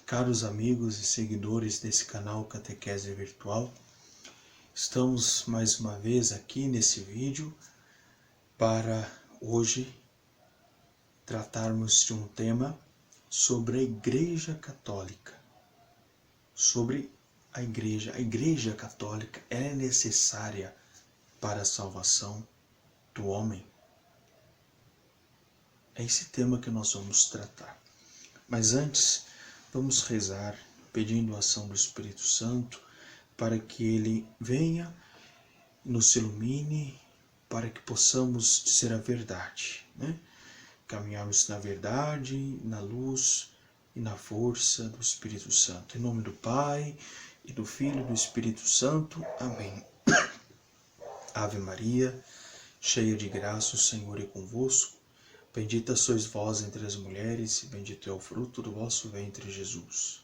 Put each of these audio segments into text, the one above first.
Caros amigos e seguidores desse canal Catequese Virtual, estamos mais uma vez aqui nesse vídeo para hoje tratarmos de um tema sobre a Igreja Católica. Sobre a Igreja Católica é necessária para a salvação do homem? É esse tema que nós vamos tratar. Mas antes, vamos rezar pedindo a ação do Espírito Santo para que Ele venha e nos ilumine, para que possamos dizer a verdade, né? Caminharmos na verdade, na luz e na força do Espírito Santo. Em nome do Pai, e do Filho e do Espírito Santo. Amém. Ave Maria, cheia de graça, o Senhor é convosco. Bendita sois vós entre as mulheres, e bendito é o fruto do vosso ventre, Jesus.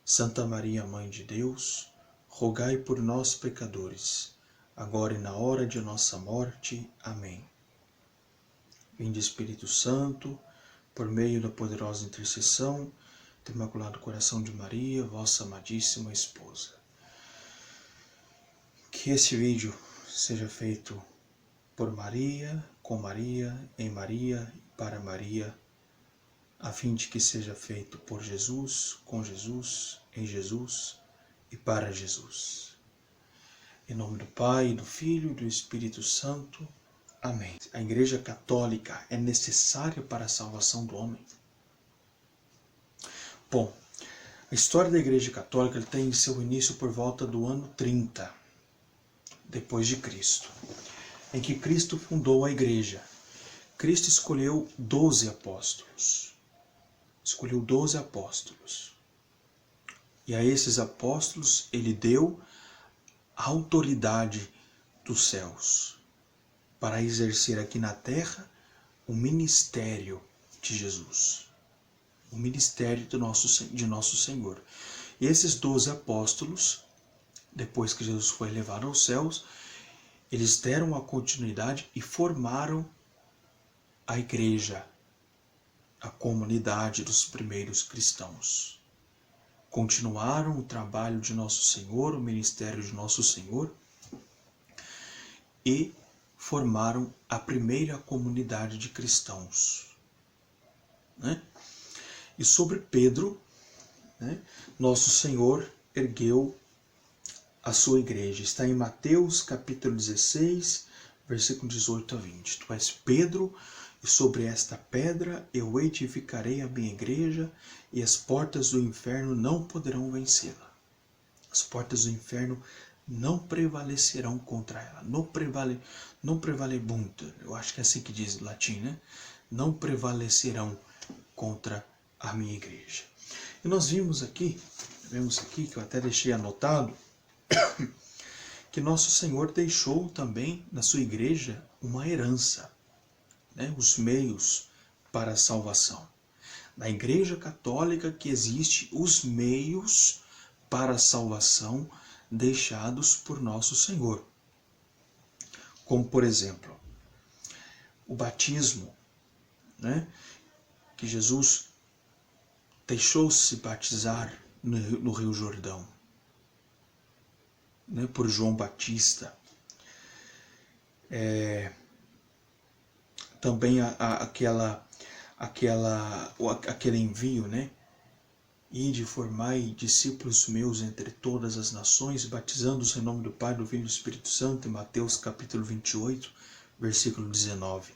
Santa Maria, Mãe de Deus, rogai por nós, pecadores, agora e na hora de nossa morte. Amém. Vinde, Espírito Santo, por meio da poderosa intercessão do Imaculado Coração de Maria, vossa amadíssima esposa. Que esse vídeo seja feito por Maria, com Maria, em Maria e para Maria, a fim de que seja feito por Jesus, com Jesus, em Jesus e para Jesus. Em nome do Pai, do Filho e do Espírito Santo. Amém. A Igreja Católica é necessária para a salvação do homem? Bom, a história da Igreja Católica tem seu início por volta do ano 30, depois de Cristo, em que Cristo fundou a Igreja. Cristo escolheu 12 apóstolos. Escolheu 12 apóstolos. E a esses apóstolos ele deu a autoridade dos céus para exercer aqui na terra o ministério de Jesus. O ministério de nosso Senhor. E esses 12 apóstolos, depois que Jesus foi levado aos céus, eles deram a continuidade e formaram a igreja, a comunidade dos primeiros cristãos. Continuaram o trabalho de nosso Senhor, o ministério de nosso Senhor, e formaram a primeira comunidade de cristãos, né? E sobre Pedro, né, nosso Senhor ergueu a sua igreja. Está em Mateus capítulo 16, versículo 18 a 20. Tu és Pedro, e sobre esta pedra eu edificarei a minha igreja, e as portas do inferno não poderão vencê-la. As portas do inferno não prevalecerão contra ela. Não prevalebunt, eu acho que é assim que diz em latim, né? Não prevalecerão contra a minha igreja. E nós vemos aqui, que eu até deixei anotado, que nosso Senhor deixou também na sua igreja uma herança, né, os meios para a salvação. Na Igreja Católica que existe os meios para a salvação deixados por nosso Senhor. Como, por exemplo, o batismo, né, que Jesus deixou-se batizar no Rio Jordão, né, por João Batista. Também aquele envio, né? Ide, formai discípulos meus entre todas as nações, batizando-os em nome do Pai, do Filho e do Espírito Santo, em Mateus capítulo 28, versículo 19.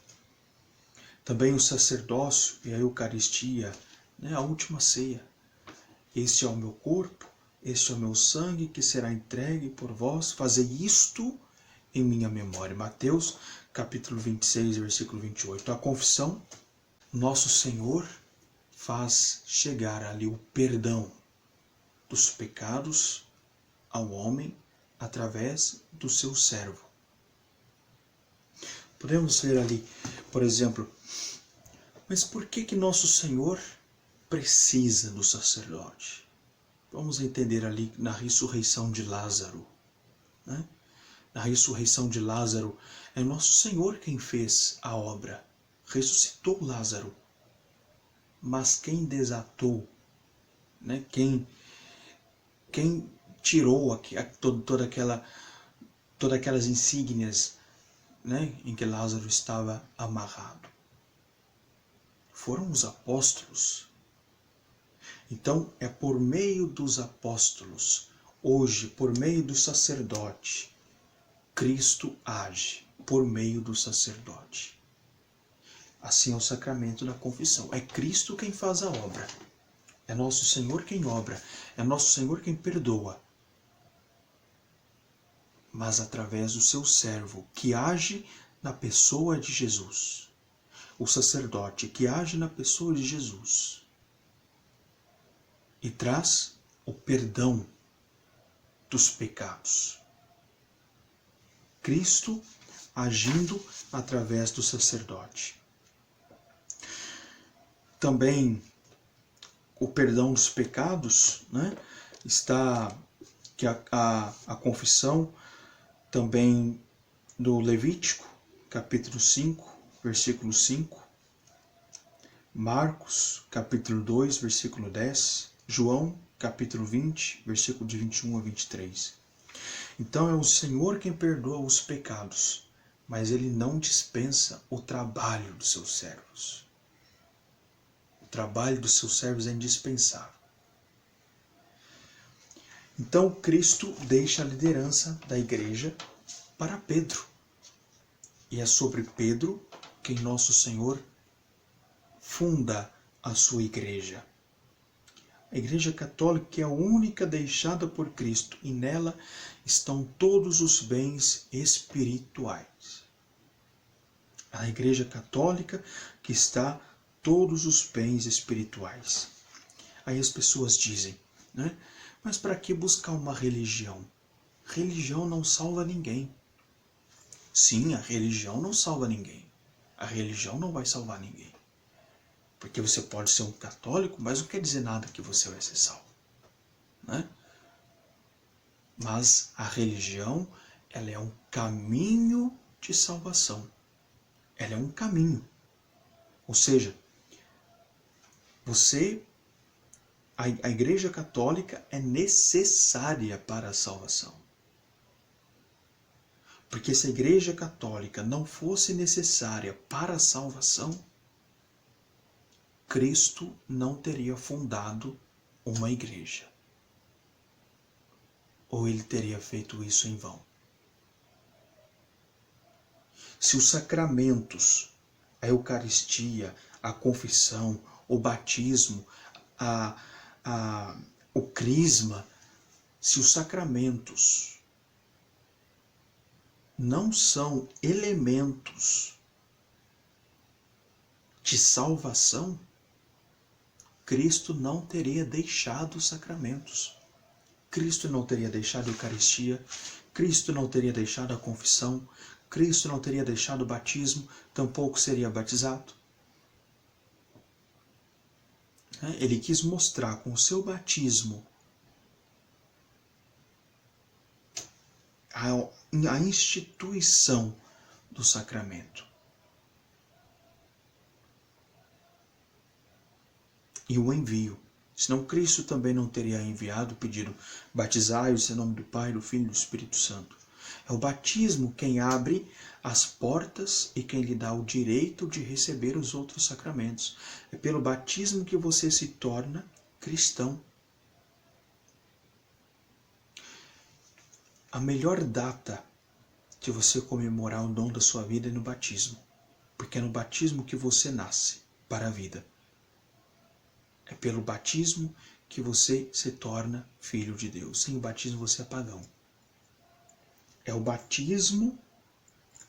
Também o sacerdócio e a Eucaristia, né? A última ceia. Este é o meu corpo, este é o meu sangue, que será entregue por vós, fazei isto em minha memória. Mateus capítulo 26, versículo 28. A confissão, nosso Senhor faz chegar ali o perdão dos pecados ao homem através do seu servo. Podemos ver ali, por exemplo, mas por que nosso Senhor precisa do sacerdote? Vamos entender ali na ressurreição de Lázaro, né? Na ressurreição de Lázaro, é nosso Senhor quem fez a obra. Ressuscitou Lázaro. Mas quem desatou, né? Quem tirou todas aquelas insígnias, né, em que Lázaro estava amarrado? Foram os apóstolos. Então é por meio dos apóstolos, hoje por meio do sacerdote, Cristo age por meio do sacerdote. Assim é o sacramento da confissão. É Cristo quem faz a obra. É nosso Senhor quem obra. É nosso Senhor quem perdoa. Mas através do seu servo, que age na pessoa de Jesus. O sacerdote que age na pessoa de Jesus. E traz o perdão dos pecados. Cristo agindo através do sacerdote. Também o perdão dos pecados, né? Está que a confissão também do Levítico, capítulo 5, versículo 5, Marcos, capítulo 2, versículo 10, João, capítulo 20, versículo de 21 a 23. Então é o Senhor quem perdoa os pecados, mas Ele não dispensa o trabalho dos seus servos. O trabalho dos seus servos é indispensável. Então Cristo deixa a liderança da igreja para Pedro. E é sobre Pedro que nosso Senhor funda a sua igreja. A Igreja Católica é a única deixada por Cristo e nela estão todos os bens espirituais. A Igreja Católica que está todos os bens espirituais. Aí as pessoas dizem, né? Mas para que buscar uma religião? Religião não salva ninguém. Sim, a religião não salva ninguém. A religião não vai salvar ninguém. Porque você pode ser um católico, mas não quer dizer nada que você vai ser salvo, né? Mas a religião, ela é um caminho de salvação. Ela é um caminho. Ou seja, a Igreja Católica é necessária para a salvação. Porque se a Igreja Católica não fosse necessária para a salvação, Cristo não teria fundado uma igreja. Ou ele teria feito isso em vão. Se os sacramentos, a Eucaristia, a confissão, o batismo, o crisma, se os sacramentos não são elementos de salvação, Cristo não teria deixado os sacramentos. Cristo não teria deixado a Eucaristia, Cristo não teria deixado a confissão, Cristo não teria deixado o batismo, tampouco seria batizado. Ele quis mostrar com o seu batismo a instituição do sacramento. E o envio. Senão Cristo também não teria enviado, pedido, batizai-os em nome do Pai, do Filho e do Espírito Santo. É o batismo quem abre as portas e quem lhe dá o direito de receber os outros sacramentos. É pelo batismo que você se torna cristão. A melhor data de você comemorar o dom da sua vida é no batismo. Porque é no batismo que você nasce para a vida. É pelo batismo que você se torna filho de Deus. Sem o batismo você é pagão. É o batismo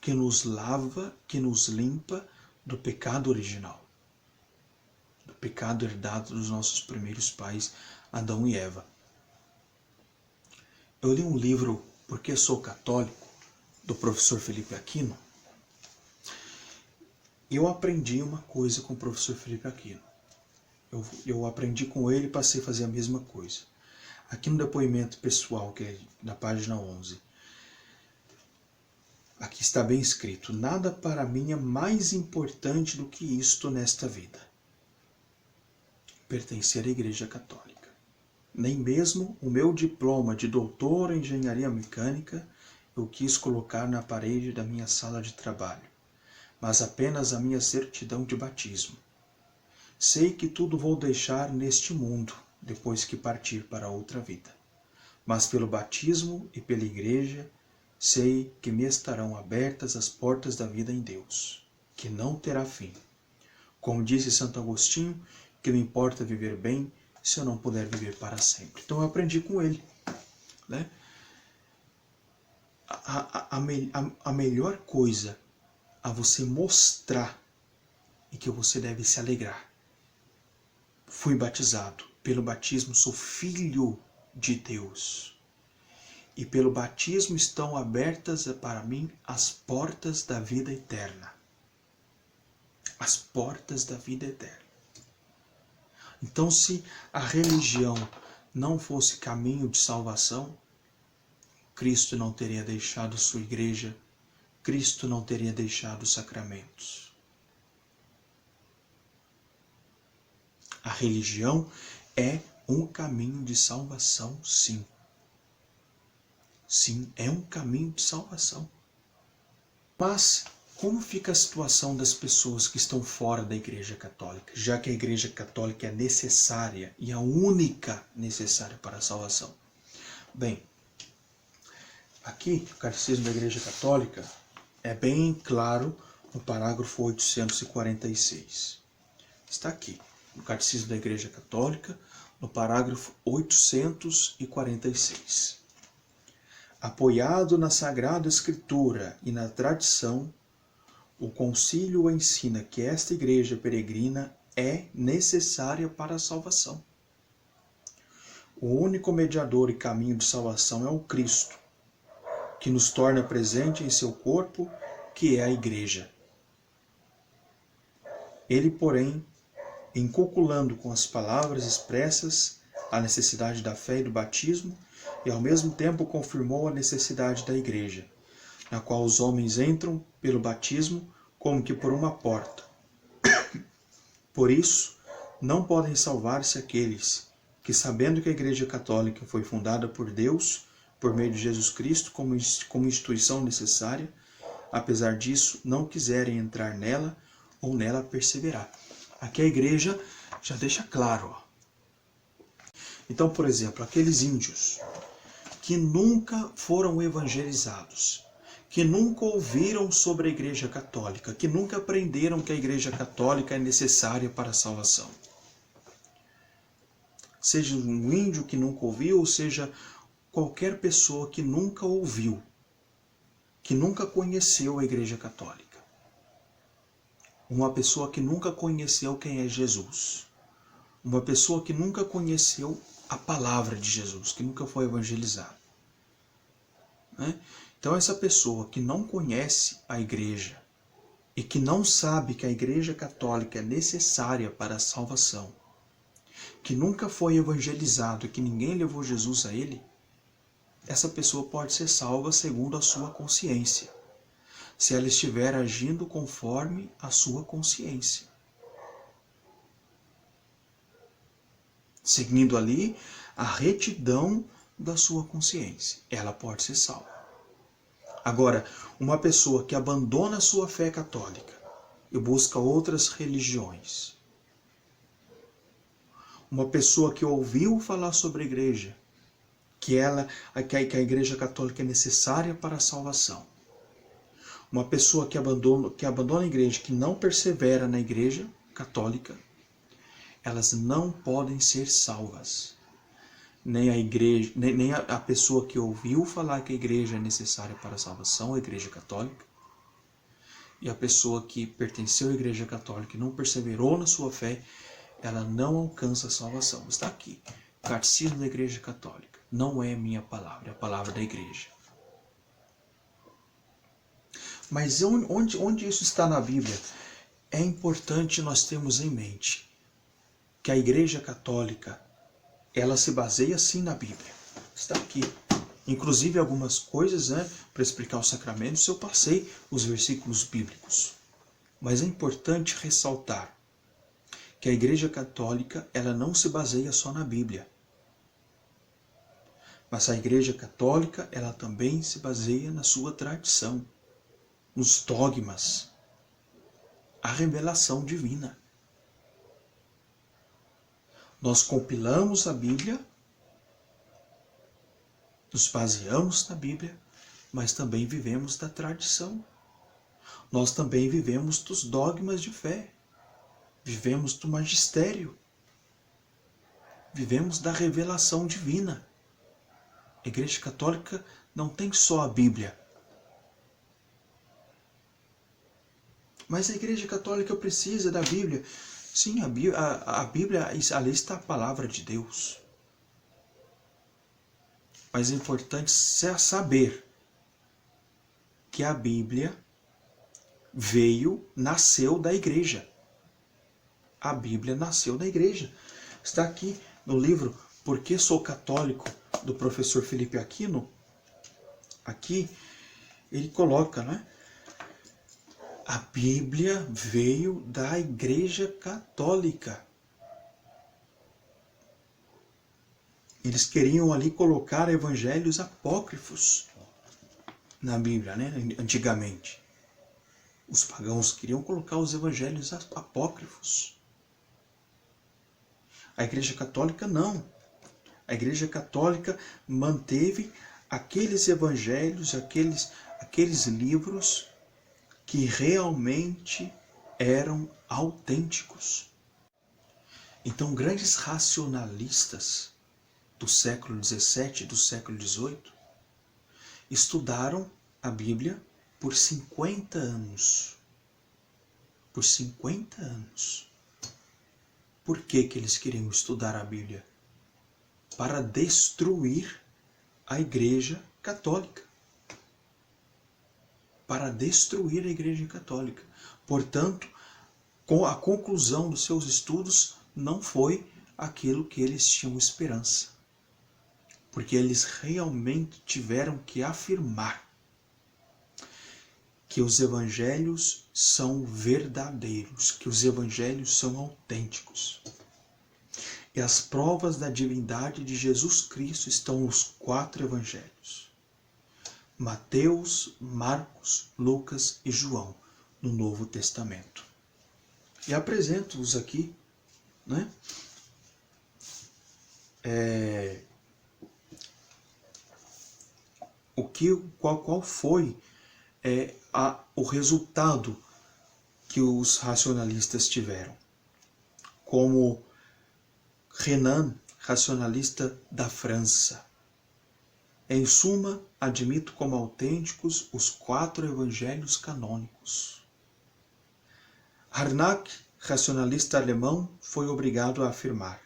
que nos lava, que nos limpa do pecado original. Do pecado herdado dos nossos primeiros pais, Adão e Eva. Eu li um livro, Porque Sou Católico, do professor Felipe Aquino. E eu aprendi uma coisa com o professor Felipe Aquino. Eu aprendi com ele e passei a fazer a mesma coisa. Aqui no depoimento pessoal, que é na página 11, aqui está bem escrito: nada para mim é mais importante do que isto nesta vida: pertencer à Igreja Católica. Nem mesmo o meu diploma de doutor em engenharia mecânica eu quis colocar na parede da minha sala de trabalho, mas apenas a minha certidão de batismo. Sei que tudo vou deixar neste mundo, depois que partir para outra vida. Mas pelo batismo e pela igreja, sei que me estarão abertas as portas da vida em Deus, que não terá fim. Como disse Santo Agostinho, que não importa viver bem se eu não puder viver para sempre. Então eu aprendi com ele, né? A melhor coisa a você mostrar é que você deve se alegrar. Fui batizado. Pelo batismo sou filho de Deus. E pelo batismo estão abertas para mim as portas da vida eterna. As portas da vida eterna. Então, se a religião não fosse caminho de salvação, Cristo não teria deixado sua igreja, Cristo não teria deixado os sacramentos. A religião é um caminho de salvação, sim. Sim, é um caminho de salvação. Mas como fica a situação das pessoas que estão fora da Igreja Católica, já que a Igreja Católica é necessária e a única necessária para a salvação? Bem, aqui o Catecismo da Igreja Católica é bem claro no parágrafo 846. Está aqui, no Catecismo da Igreja Católica, no parágrafo 846. Apoiado na Sagrada Escritura e na tradição, o concílio ensina que esta igreja peregrina é necessária para a salvação. O único mediador e caminho de salvação é o Cristo, que nos torna presente em seu corpo, que é a igreja. Ele, porém, inculcando com as palavras expressas a necessidade da fé e do batismo, e ao mesmo tempo confirmou a necessidade da igreja, na qual os homens entram pelo batismo como que por uma porta. Por isso, não podem salvar-se aqueles que, sabendo que a Igreja Católica foi fundada por Deus, por meio de Jesus Cristo, como instituição necessária, apesar disso, não quiserem entrar nela ou nela perseverar. Aqui a igreja já deixa claro. Ó. Então, por exemplo, aqueles índios que nunca foram evangelizados, que nunca ouviram sobre a Igreja Católica, que nunca aprenderam que a Igreja Católica é necessária para a salvação. Seja um índio que nunca ouviu, ou seja qualquer pessoa que nunca ouviu, que nunca conheceu a Igreja Católica. Uma pessoa que nunca conheceu quem é Jesus. Uma pessoa que nunca conheceu a palavra de Jesus, que nunca foi evangelizado. Né? Então essa pessoa que não conhece a igreja e que não sabe que a Igreja Católica é necessária para a salvação, que nunca foi evangelizado e que ninguém levou Jesus a ele, essa pessoa pode ser salva segundo a sua consciência, se ela estiver agindo conforme a sua consciência. Seguindo ali a retidão da sua consciência, ela pode ser salva. Agora, uma pessoa que abandona a sua fé católica e busca outras religiões, uma pessoa que ouviu falar sobre a igreja, que a Igreja Católica é necessária para a salvação, uma pessoa que abandona a igreja, que não persevera na Igreja Católica, elas não podem ser salvas. Nem a igreja, nem a pessoa que ouviu falar que a igreja é necessária para a salvação, a Igreja Católica, e a pessoa que pertenceu à Igreja Católica e não perseverou na sua fé, ela não alcança a salvação. Está aqui, Catecismo da Igreja Católica. Não é minha palavra, é a palavra da igreja. Mas onde isso está na Bíblia? É importante nós termos em mente que a Igreja Católica, ela se baseia sim na Bíblia. Está aqui. Inclusive algumas coisas, né, para explicar os sacramentos, eu passei os versículos bíblicos. Mas é importante ressaltar que a Igreja Católica, ela não se baseia só na Bíblia. Mas a Igreja Católica, ela também se baseia na sua tradição, nos dogmas, a revelação divina. Nós compilamos a Bíblia, nos baseamos na Bíblia, mas também vivemos da tradição. Nós também vivemos dos dogmas de fé, vivemos do magistério, vivemos da revelação divina. A Igreja Católica não tem só a Bíblia. Mas a Igreja Católica precisa da Bíblia. Sim, a Bíblia, ali está a palavra de Deus. Mas é importante saber que a Bíblia nasceu da Igreja. A Bíblia nasceu da Igreja. Está aqui no livro Por que Sou Católico, do professor Felipe Aquino. Aqui ele coloca, né? A Bíblia veio da Igreja Católica. Eles queriam ali colocar evangelhos apócrifos na Bíblia, né? Antigamente. Os pagãos queriam colocar os evangelhos apócrifos. A Igreja Católica não. A Igreja Católica manteve aqueles evangelhos, aqueles livros que realmente eram autênticos. Então, grandes racionalistas do século XVII e do século XVIII estudaram a Bíblia por 50 anos. Por 50 anos. Por que eles queriam estudar a Bíblia? Para destruir a Igreja Católica. Para destruir a Igreja Católica. Portanto, a conclusão dos seus estudos não foi aquilo que eles tinham esperança. Porque eles realmente tiveram que afirmar que os evangelhos são verdadeiros, que os evangelhos são autênticos. E as provas da divindade de Jesus Cristo estão nos 4 evangelhos. Mateus, Marcos, Lucas e João, no Novo Testamento. E apresento-vos aqui, né? Qual foi o resultado que os racionalistas tiveram. Como Renan, racionalista da França. Em suma, admito como autênticos os 4 evangelhos canônicos. Harnack, racionalista alemão, foi obrigado a afirmar: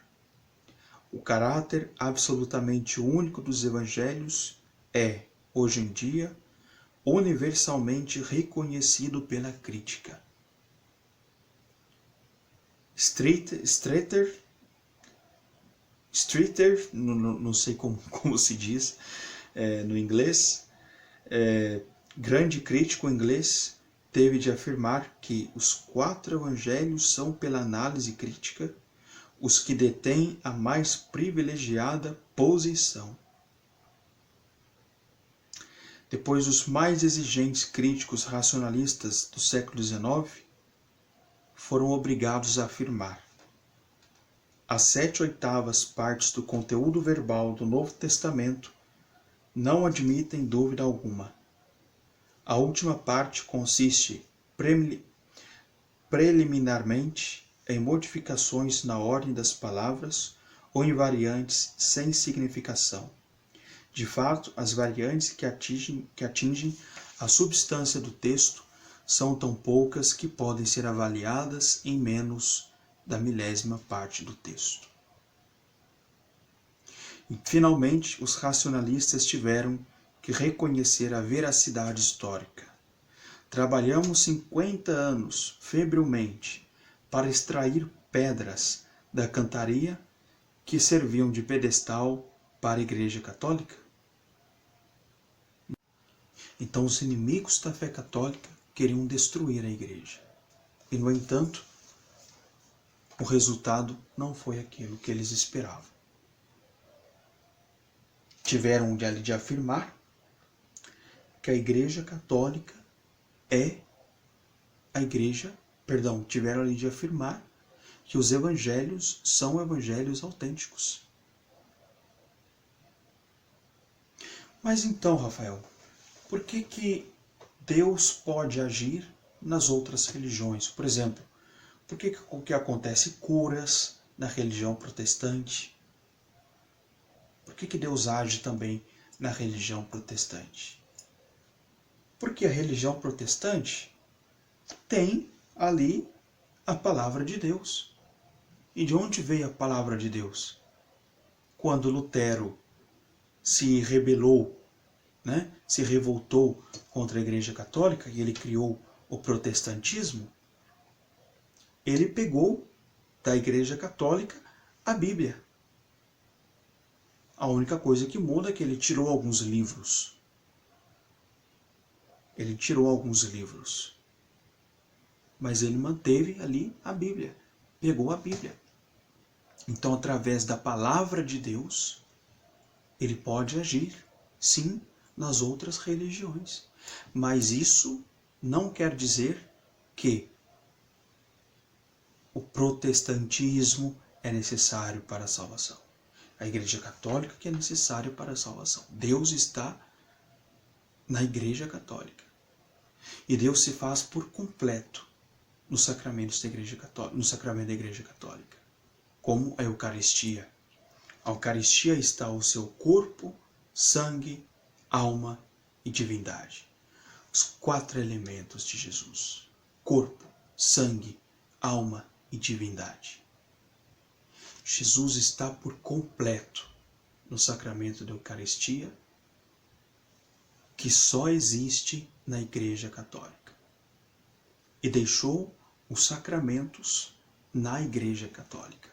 o caráter absolutamente único dos evangelhos é, hoje em dia, universalmente reconhecido pela crítica. Streeter, não sei como se diz no inglês, grande crítico inglês, teve de afirmar que os 4 evangelhos são, pela análise crítica, os que detêm a mais privilegiada posição. Depois, os mais exigentes críticos racionalistas do século XIX foram obrigados a afirmar: as 7/8 partes do conteúdo verbal do Novo Testamento não admitem dúvida alguma. A última parte consiste preliminarmente em modificações na ordem das palavras ou em variantes sem significação. De fato, as variantes que atingem a substância do texto são tão poucas que podem ser avaliadas em menos da milésima parte do texto. E, finalmente, os racionalistas tiveram que reconhecer a veracidade histórica. Trabalhamos 50 anos, febrilmente, para extrair pedras da cantaria que serviam de pedestal para a Igreja Católica? Então, os inimigos da fé católica queriam destruir a Igreja. E, no entanto, o resultado não foi aquilo que eles esperavam. tiveram de afirmar que a Igreja Católica é a Igreja, tiveram ali de afirmar que os evangelhos são evangelhos autênticos. Mas então, Rafael, por que Deus pode agir nas outras religiões? Por exemplo, por que acontece curas na religião protestante? Por que Deus age também na religião protestante? Porque a religião protestante tem ali a palavra de Deus. E de onde veio a palavra de Deus? Quando Lutero se rebelou, se revoltou contra a Igreja Católica e ele criou o protestantismo, ele pegou da Igreja Católica a Bíblia. A única coisa que muda é que ele tirou alguns livros. Ele tirou alguns livros. Mas ele manteve ali a Bíblia. Pegou a Bíblia. Então, através da palavra de Deus, ele pode agir, sim, nas outras religiões. Mas isso não quer dizer que o protestantismo é necessário para a salvação. A Igreja Católica que é necessária para a salvação. Deus está na Igreja Católica. E Deus se faz por completo nos sacramentos da Igreja Católica, no sacramento da Igreja Católica, como a Eucaristia. A Eucaristia está o seu corpo, sangue, alma e divindade. Os 4 elementos de Jesus: corpo, sangue, alma e divindade. Jesus está por completo no sacramento da Eucaristia, que só existe na Igreja Católica. E deixou os sacramentos na Igreja Católica.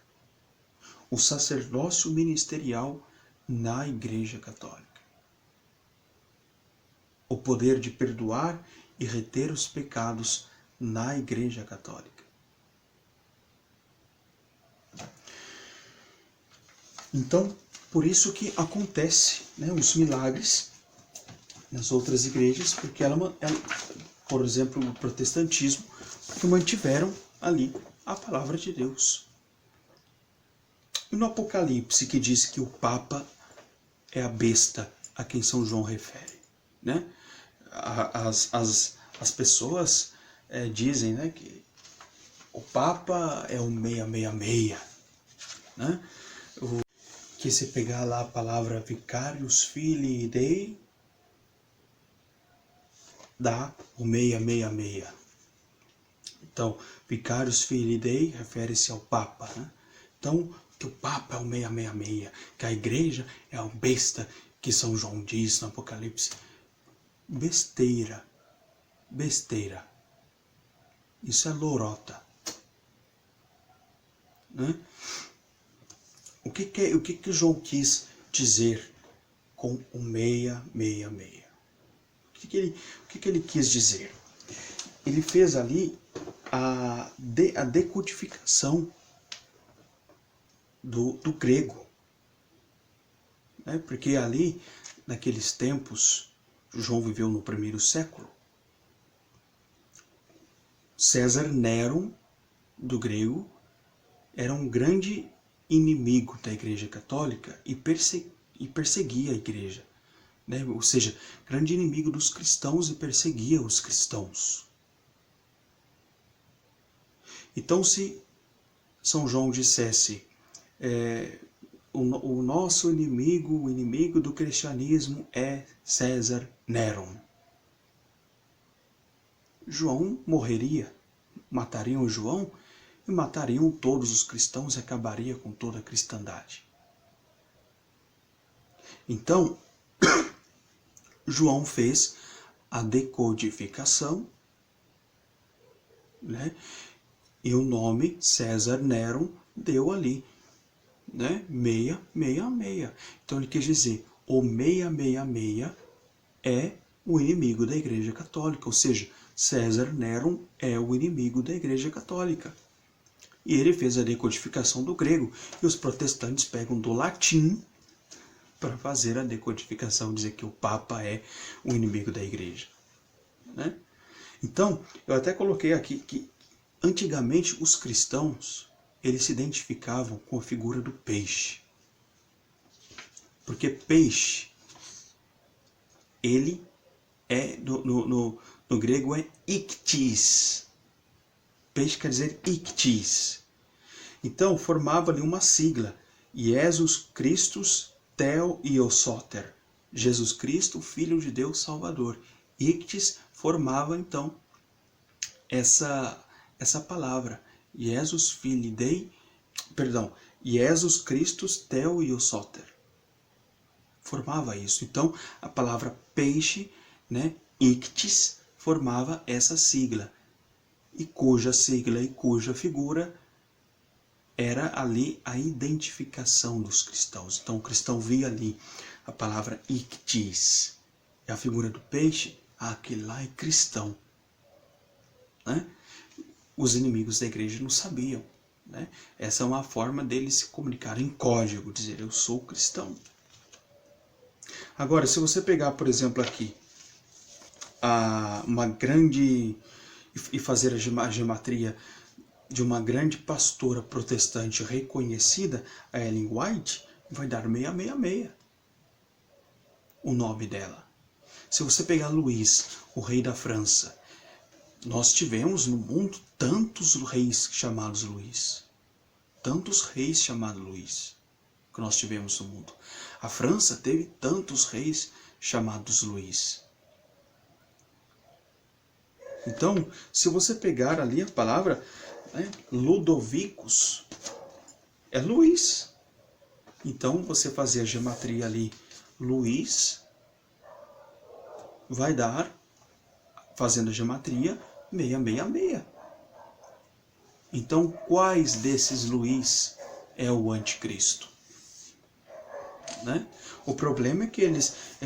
O sacerdócio ministerial na Igreja Católica. O poder de perdoar e reter os pecados na Igreja Católica. Então, por isso que acontece os milagres nas outras igrejas, porque por exemplo, o protestantismo, que mantiveram ali a palavra de Deus. E no Apocalipse, que diz que o Papa é a besta a quem São João refere, As pessoas dizem que o Papa é o 666, que se pegar lá a palavra Vicarius Filii Dei, dá o 666. Então, Vicarius Filii Dei refere-se ao Papa. Então, que o Papa é o 666, que a Igreja é a besta que São João diz no Apocalipse. Besteira. Besteira. Isso é lorota. O que João quis dizer com o 666? O que ele quis dizer? Ele fez ali a decodificação do grego. Porque ali, naqueles tempos, João viveu no 1º século, César Néron, do grego, era um grande inimigo da Igreja Católica e perseguia a Igreja. Ou seja, grande inimigo dos cristãos e perseguia os cristãos. Então, se São João dissesse o nosso inimigo, o inimigo do cristianismo é César Néron, João morreria, matariam João e matariam todos os cristãos e acabaria com toda a cristandade. Então, João fez a decodificação, e o nome César Néron deu ali, 666. Então ele quis dizer, o 666 é o inimigo da Igreja Católica, ou seja, César Néron é o inimigo da Igreja Católica. E ele fez a decodificação do grego, e os protestantes pegam do latim para fazer a decodificação, dizer que o Papa é o inimigo da igreja, né? Então, eu até coloquei aqui que antigamente os cristãos, eles se identificavam com a figura do peixe. Porque peixe, ele é, no grego é ictis. Peixe quer dizer ictis. Então, formava ali uma sigla. Jesus Christus Theo Iosoter. Jesus Cristo, Filho de Deus Salvador. Ictis formava, então, essa palavra. Jesus Christus Theo Iosoter. Formava isso. Então, a palavra peixe, né, ictis, formava essa sigla. E cuja sigla e cuja figura era ali a identificação dos cristãos. Então, o cristão via ali a palavra ictis. É a figura do peixe, aquele lá é cristão, né? Os inimigos da igreja não sabiam, né? Essa é uma forma deles se comunicarem em código, dizer eu sou cristão. Agora, se você pegar, por exemplo, aqui, uma grande, e fazer a gematria de uma grande pastora protestante reconhecida, a Ellen White, vai dar 666, o nome dela. Se você pegar Luís, o rei da França, nós tivemos no mundo tantos reis chamados Luís. Tantos reis chamados Luís que nós tivemos no mundo. A França teve tantos reis chamados Luís. Então, se você pegar ali a palavra, né, Ludovicus, é Luís. Então, você fazer a gematria ali, Luís, vai dar, fazendo a gematria, 666. Então, quais desses Luís é o anticristo? Né? O problema é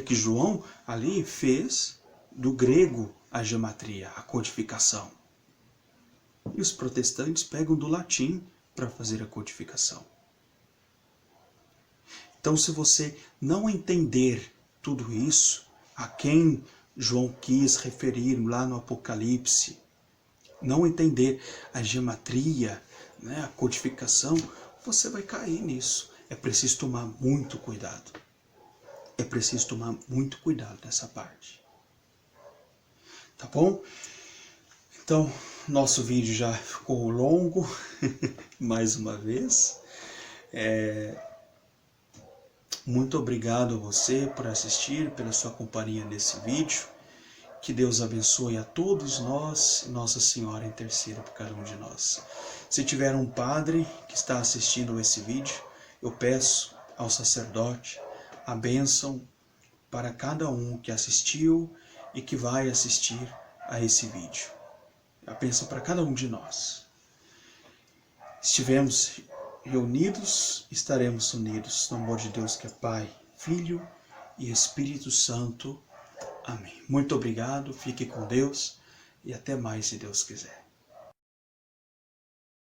que João ali fez do grego a gematria, a codificação. E os protestantes pegam do latim para fazer a codificação. Então, se você não entender tudo isso, a quem João quis referir lá no Apocalipse, não entender a gematria, né, a codificação, você vai cair nisso. É preciso tomar muito cuidado. É preciso tomar muito cuidado nessa parte. Tá bom? Então, nosso vídeo já ficou longo, mais uma vez. Muito obrigado a você por assistir, pela sua companhia nesse vídeo. Que Deus abençoe a todos nós, Nossa Senhora interceda por cada um de nós. Se tiver um padre que está assistindo esse vídeo, eu peço ao sacerdote a bênção para cada um que assistiu e que vai assistir a esse vídeo. A bênção para cada um de nós. Estivemos reunidos, estaremos unidos, no amor de Deus que é Pai, Filho e Espírito Santo. Amém. Muito obrigado, fique com Deus e até mais se Deus quiser.